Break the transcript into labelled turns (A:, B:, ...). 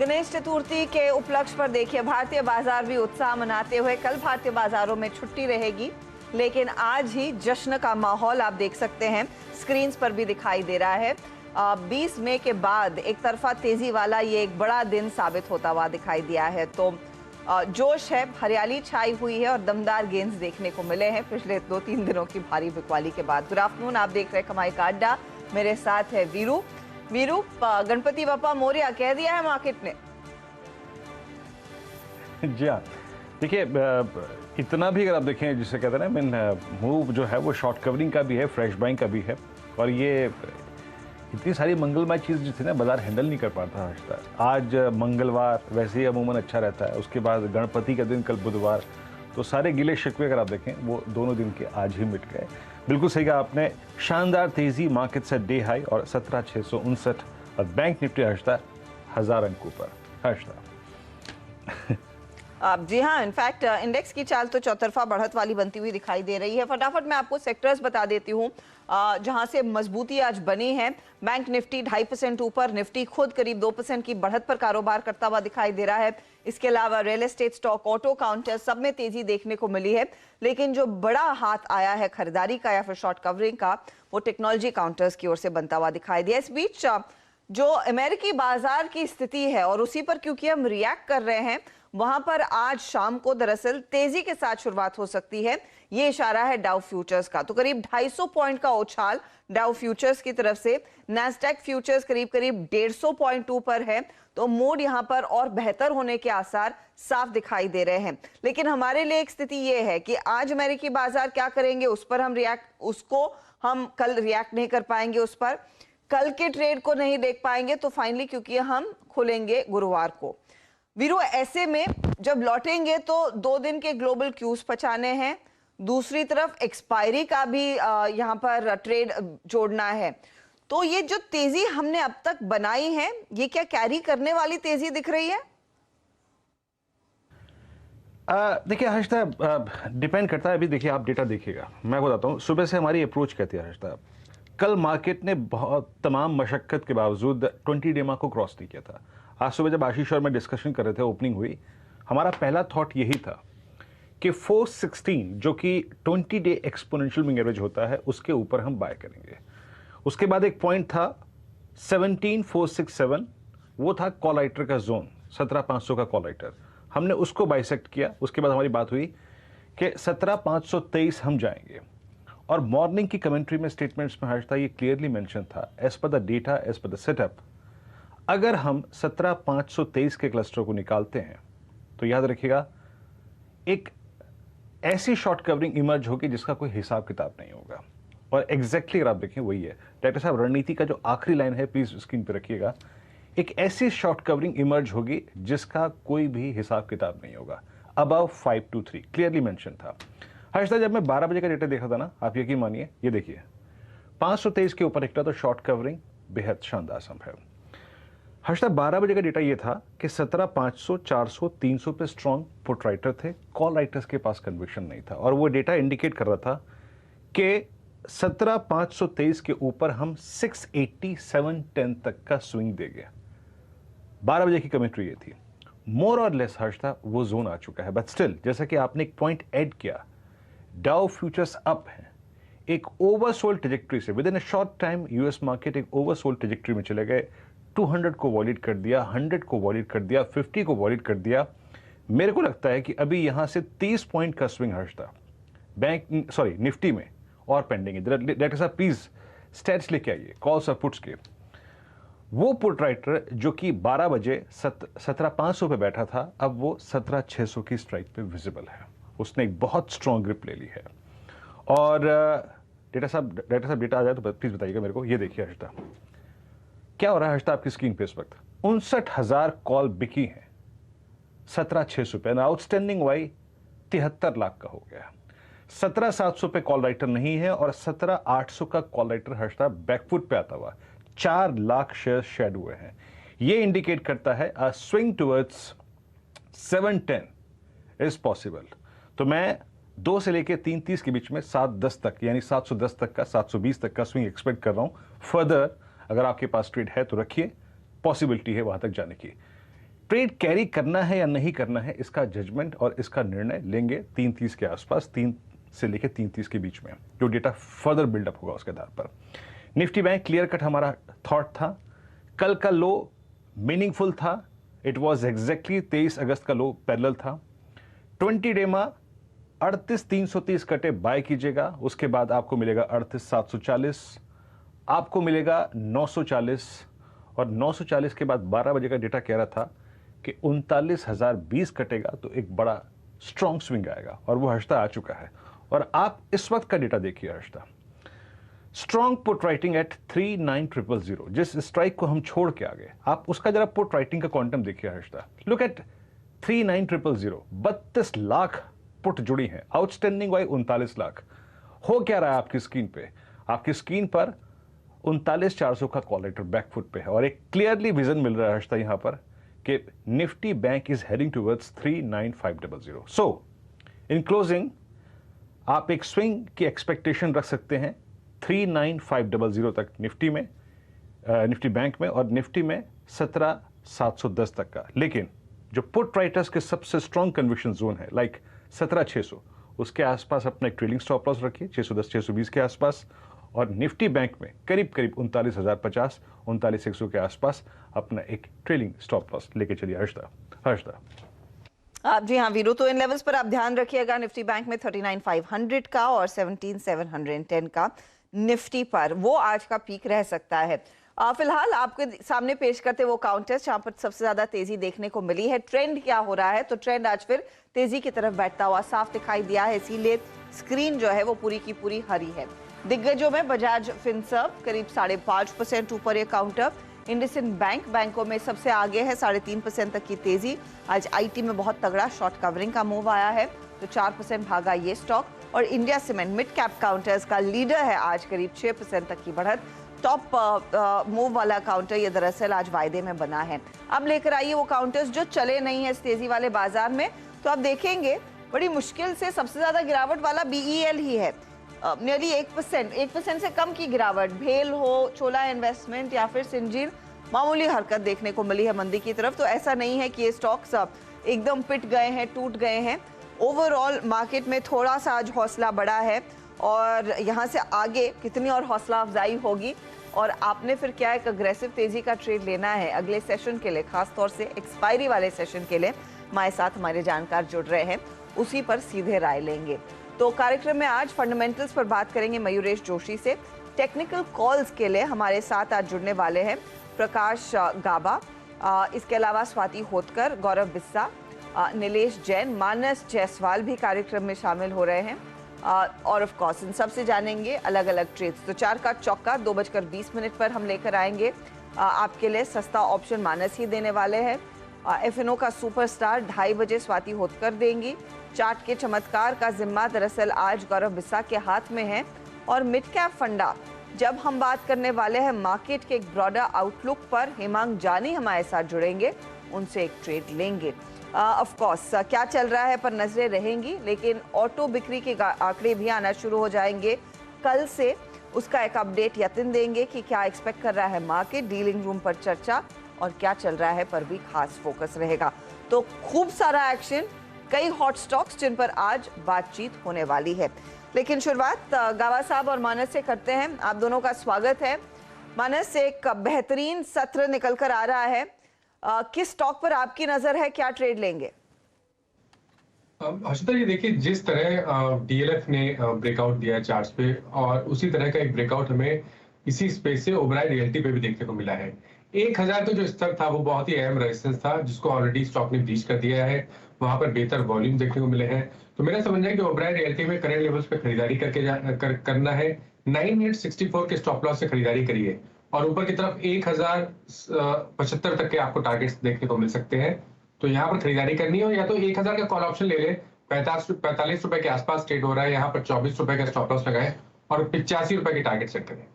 A: गणेश चतुर्थी के उपलक्ष्य पर देखिए भारतीय बाजार भी उत्साह मनाते हुए कल भारतीय बाजारों में छुट्टी रहेगी, लेकिन आज ही जश्न का माहौल आप देख सकते हैं स्क्रीन्स पर भी दिखाई दे रहा है। 20 मई के बाद एक तरफा तेजी वाला ये एक बड़ा दिन साबित होता हुआ दिखाई दिया है। तो जोश है, हरियाली छाई हुई है और दमदार गेंस देखने को मिले हैं पिछले 2-3 दिनों की भारी बिकवाली के बाद। गुड आफ्टरनून, आप देख रहे हैं कमाई का अड्डा। मेरे साथ है वीरू। गणपति बप्पा मोरिया कह दिया है मार्केट ने।
B: जी हाँ, देखिए इतना भी अगर आप देखें जिसे कहते हैं ना मूव जो है वो शॉर्ट कवरिंग का भी है, फ्रेश बाइंग का भी है, और ये इतनी सारी मंगलमय चीज़ जो थी ना बाजार हैंडल नहीं कर पाता आज तक। आज मंगलवार वैसे ही अमूमन अच्छा रहता है, उसके बाद गणपति का दिन कल बुधवार, तो सारे गिले शिकवे अगर आप देखें वो दोनों दिन के आज ही मिट गए। बिल्कुल सही कहा आपने, शानदार तेजी, मार्केट से डे हाई और 17,659 और बैंक निफ्टी हर्षता 1000 अंकों पर हर्षता।
A: जी हाँ, इनफैक्ट इंडेक्स की चाल तो चौतरफा बढ़त वाली बनती हुई दिखाई दे रही है। फटाफट मैं आपको सेक्टर्स बता देती हूँ जहां से मजबूती आज बनी है। बैंक निफ्टी 2.5% ऊपर, निफ्टी खुद करीब 2% की बढ़त पर कारोबार करता हुआ दिखाई दे रहा है। इसके अलावा real estate, stock, auto counter सब में तेजी देखने को मिली है, लेकिन जो बड़ा हाथ आया है खरीदारी का या फिर शॉर्ट कवरिंग का, वो टेक्नोलॉजी काउंटर्स की ओर से बनता हुआ दिखाई दिया। इस बीच जो अमेरिकी बाजार की स्थिति है और उसी पर क्योंकि हम रिएक्ट कर रहे हैं, वहां पर आज शाम को दरअसल तेजी के साथ शुरुआत हो सकती है। ये इशारा है डाउ फ्यूचर्स का, तो करीब 250 पॉइंट का उछाल डाउ फ्यूचर्स की तरफ से। नैस्डैक फ्यूचर्स करीब 150 पॉइंट ऊपर है, तो मूड यहां पर और बेहतर होने के आसार साफ दिखाई दे रहे हैं। लेकिन हमारे लिए एक स्थिति यह है कि आज अमेरिकी बाजार क्या करेंगे उस पर हम कल रिएक्ट नहीं कर पाएंगे, उस पर कल के ट्रेड को नहीं देख पाएंगे, तो फाइनली क्योंकि हम खुलेंगे गुरुवार को। वीरू, ऐसे में जब लौटेंगे तो 2 दिन के ग्लोबल क्यूज पचाने हैं, दूसरी तरफ एक्सपायरी का भी यहां पर ट्रेड जोड़ना है। तो ये जो तेजी हमने अब तक बनाई है, ये क्या कैरी करने वाली तेजी दिख रही है?
B: देखिए हर्षता, डिपेंड करता है। अभी देखिए आप डेटा देखिएगा, मैं बताता हूँ सुबह से हमारी अप्रोच कहती है हर्षता। कल मार्केट ने बहुत तमाम मशक्कत के बावजूद 20 डे को क्रॉस नहीं किया था। आज सुबह जब आशीष और मैं डिस्कशन कर रहे थे, ओपनिंग हुई, हमारा पहला थॉट यही था कि 416 जो कि 20 डे एक्सपोनेंशियल मूविंग एवरेज होता है, उसके ऊपर हम बाय करेंगे। उसके बाद एक पॉइंट था 17,467, वो था कॉल-राइटर का जोन, 17,500 का कॉल-राइटर। हमने उसको बाइसेक्ट किया। उसके बाद हमारी बात हुई कि 17,523 हम जाएंगे, और मॉर्निंग की कमेंट्री में स्टेटमेंट्स में हर्षता ये क्लियरली मेंशन था, as per the data, as per the setup, अगर हम 17,523 के क्लस्टर को निकालते हैं तो याद रखिएगा एक ऐसी शॉर्ट कवरिंग इमर्ज होगी जिसका कोई हिसाब किताब नहीं होगा। और एग्जैक्टली अगर आप देखें वही है डॉक्टर साहब, रणनीति का जो आखिरी लाइन है प्लीज स्क्रीन पे रखिएगा, एक ऐसी शॉर्ट कवरिंग इमर्ज होगी जिसका कोई भी हिसाब किताब नहीं होगा। अबव 523 क्लियरली मेंशन था। हर्षदा, जब मैं 12 बजे का डेटा देखा था ना, आप यकीन मानिए, ये देखिए 523 के ऊपर निकला, तो शॉर्ट कवरिंग बेहद शानदार संभव है। हर्षदा, 12 बजे का डेटा ये था कि 17,500, 400, 300 पे स्ट्रॉन्ग पुट राइटर थे, कॉल राइटर्स के पास कन्विक्शन नहीं था, और वो डेटा इंडिकेट कर रहा था कि 17,523 के ऊपर हम 680, 710 तक का स्विंग देंगे। 12 बजे की कमेंट्री ये थी। मोर और लेस हर्षदा वो जोन आ चुका है, बट स्टिल जैसा कि आपने एक पॉइंट ऐड किया, डाउ फ्यूचर्स अप है, एक ओवरसोल्ड ट्रेजेक्ट्री से with in a short time US market एक ओवरसोल्ड ट्रेजेक्ट्री में चले गए। 200 को वॉलिड कर दिया, 100 को वॉलिड कर दिया, 50 को वॉलिड कर दिया। मेरे को लगता है कि अभी यहां से 30 पॉइंट का स्विंग हर्षता निफ्टी में और पेंडिंग है। डायरेक्टर साहब प्लीज स्टैट्स लेके आइए, कॉल्स और पुट्स के। वो पुट राइटर जो कि 12 बजे 17,500 पे बैठा था, अब वो 17,600 की स्ट्राइक पे विजिबल है। उसने एक बहुत स्ट्रॉन्ग ग्रिप ले ली है। और डायरेक्टर साहब डेटा आ जाए तो प्लीज बताइएगा मेरे को। ये देखिए हर्षता, क्या हो रहा है हर्षता आपकी स्क्रीन पे इस वक्त? 59,000 कॉल बिकी हैं 17,600 पे, आउटस्टैंडिंग वाई 73 लाख का हो गया। 17,700 पे कॉल राइटर नहीं है, और 17,800 का कॉल राइटर हर्षता बैकफुट पे आता हुआ 4 लाख शेयर शेड हुए हैं। ये इंडिकेट करता है अ स्विंग टुवर्ड्स 710 इज पॉसिबल। तो मैं 2 से लेकर 330 के बीच में 710 तक, यानी 710 तक का, 720 तक का स्विंग एक्सपेक्ट कर रहा हूं। फर्दर अगर आपके पास ट्रेड है तो रखिए, पॉसिबिलिटी है वहां तक जाने की। ट्रेड कैरी करना है या नहीं करना है, इसका जजमेंट और इसका निर्णय लेंगे 3:30 के आसपास, 3 से लेकर 3:30 के बीच में, जो डेटा फर्दर बिल्डअप होगा उसके आधार पर। निफ्टी बैंक क्लियर कट हमारा थॉट था। कल का लो मीनिंगफुल था, इट वॉज एग्जैक्टली 23 अगस्त का लो पैरेलल था। 20 डे में 38,330 कटे बाय कीजिएगा, उसके बाद आपको मिलेगा 38,740, आपको मिलेगा 940, और 940 के बाद 12 बजे का डेटा कह रहा था कि 39,020 कटेगा, तो एक बड़ा स्ट्रॉन्ग स्विंग आएगा, और वो हर्षदा आ चुका है। और आप इस वक्त का डेटा देखिए Harshada, strong put writing at 39,000, जिस स्ट्राइक को हम छोड़ के आ गए, आप उसका जरा पुट राइटिंग का क्वांटम देखिए Harshada. Look at 39,000, 32 lakh put जुड़ी हैं, आउटस्टैंडिंग वाई 39 लाख। हो क्या रहा है आपकी स्क्रीन पे? आपकी स्क्रीन पर 39,400 का कॉल लेटर बैकफुट पे है, और एक क्लियरली विजन मिल रहा है हर्षदा यहां पर कि Nifty bank is heading towards 39,500। So in closing आप एक स्विंग की एक्सपेक्टेशन रख सकते हैं 39,500 तक निफ्टी में, निफ्टी बैंक में, और निफ्टी में 17,710 तक का। लेकिन जो पुट राइटर्स के सबसे स्ट्रॉन्ग कन्विक्शन जोन है, लाइक 17,600, उसके आसपास अपना एक ट्रेलिंग स्टॉप लॉस रखिए 610-620 के आसपास, और निफ्टी बैंक में करीब करीब 39,050, 39,100 के आसपास अपना एक ट्रेलिंग स्टॉप लॉस लेके चलिए हर्षदा।
A: आप जी हाँ वीरू, तो इन लेवल्स पर आप ध्यान रखिएगा, निफ्टी बैंक में 39,500 का और 17,710 का निफ्टी पर, वो आज का पीक रह सकता है। फिलहाल आपके सामने पेश करते वो काउंटर्स जहां पर सबसे ज्यादा तेजी देखने को मिली है। ट्रेंड क्या हो रहा है? तो ट्रेंड आज फिर तेजी की तरफ बैठता हुआ साफ दिखाई दिया है, इसीलिए स्क्रीन जो है वो पूरी की पूरी हरी है। दिग्गजों में बजाज फिनसर्व करीब 5.5% ऊपर ये काउंटर। इंडसइंड बैंक बैंकों में सबसे आगे है, 3.5% तक की तेजी। आज आईटी में बहुत तगड़ा शॉर्ट कवरिंग का मूव आया है, तो 4% भागा ये स्टॉक। और India cement mid cap counters का लीडर है, आज करीब 6% तक की बढ़त। टॉप मूव वाला काउंटर ये दरअसल आज वायदे में बना है। अब लेकर आइए वो काउंटर्स जो चले नहीं है इस तेजी वाले बाजार में। तो आप देखेंगे बड़ी मुश्किल से सबसे ज्यादा गिरावट वाला बीईएल ही है, नियरली 1% से कम की गिरावट। भेल हो, चोला इन्वेस्टमेंट या फिर सिंजीन, मामूली हरकत देखने को मिली है मंदी की तरफ। तो ऐसा नहीं है कि ये स्टॉक्स एकदम पिट गए हैं, टूट गए हैं। ओवरऑल मार्केट में थोड़ा सा आज हौसला बढ़ा है, और यहाँ से आगे कितनी और हौसला अफजाई होगी, और आपने फिर क्या एक अग्रेसिव तेजी का ट्रेड लेना है अगले सेशन के लिए, खासतौर से एक्सपायरी वाले सेशन के लिए। हमारे साथ हमारे जानकार जुड़ रहे हैं, उसी पर सीधे राय लेंगे। तो कार्यक्रम में आज फंडामेंटल्स पर बात करेंगे मयूरेश जोशी से। टेक्निकल कॉल्स के लिए हमारे साथ आज जुड़ने वाले हैं प्रकाश गाबा, इसके अलावा स्वाति होतकर, गौरव बिस्सा, नीलेश जैन, मानस जायसवाल भी कार्यक्रम में शामिल हो रहे हैं। और ऑफ कोर्स इन सबसे जानेंगे अलग अलग ट्रेड्स। तो 4 का चौका 2:20 पर हम लेकर आएंगे आपके लिए सस्ता ऑप्शन मानस ही देने वाले हैं। एफएनओ का सुपरस्टार 2:30 बजे स्वाति होतकर देंगी। चार्ट के चमत्कार का जिम्मा दरअसल आज गौरव बिस्सा के हाथ में है। और मिड कैप फंडा जब हम बात करने वाले हैं मार्केट के एक ब्रॉडर आउटलुक पर, हेमांग जानी हमारे साथ जुड़ेंगे, उनसे एक ट्रेड लेंगे। ऑफ कोर्स क्या चल रहा है पर नजरें रहेंगी, लेकिन ऑटो बिक्री के आंकड़े भी आना शुरू हो जाएंगे कल से। उसका एक अपडेट यतिन देंगे कि क्या एक्सपेक्ट कर रहा है मार्केट, डीलिंग रूम पर चर्चा, और क्या चल रहा है पर भी खास फोकस रहेगा। तो खूब सारा एक्शन, कई हॉट स्टॉक्स जिन पर आज बातचीत होने वाली है। लेकिन शुरुआत गावा साहब और मानस से करते हैं। आप दोनों का स्वागत है। मानस, एक बेहतरीन सत्र निकल कर आ रहा है, किस स्टॉक पर आपकी नजर है, क्या ट्रेड लेंगे?
C: हर्षिता जी देखिए, जिस तरह डीएलएफ ने ब्रेकआउट दिया है चार्ट्स पे, और उसी तरह का एक ब्रेकआउट हमें इसी स्पेस से ओबराय रियल्टी पे भी देखने को मिला है। 1000 का जो स्तर था वो बहुत ही अहम रेजिस्टेंस था, जिसको ऑलरेडी स्टॉक ने ब्रीच कर दिया है। वहां पर बेहतर वॉल्यूम देखने को मिले हैं। तो मेरा समझना है कि ओबराय रियल्टी में करंट लेवल्स पे खरीदारी करना है। 964 के स्टॉप लॉस से खरीदारी करिए, और ऊपर की तरफ 1075 तक के आपको टारगेट्स देखने को मिल सकते हैं। तो यहाँ पर खरीदारी करनी हो, या तो 1000 का कॉल ऑप्शन ले ले, 45 रुपए के आसपास ट्रेड हो रहा है, यहाँ पर 24 रुपए का स्टॉप लॉस लगाए और 85 रुपए की टारगेट सेट करें।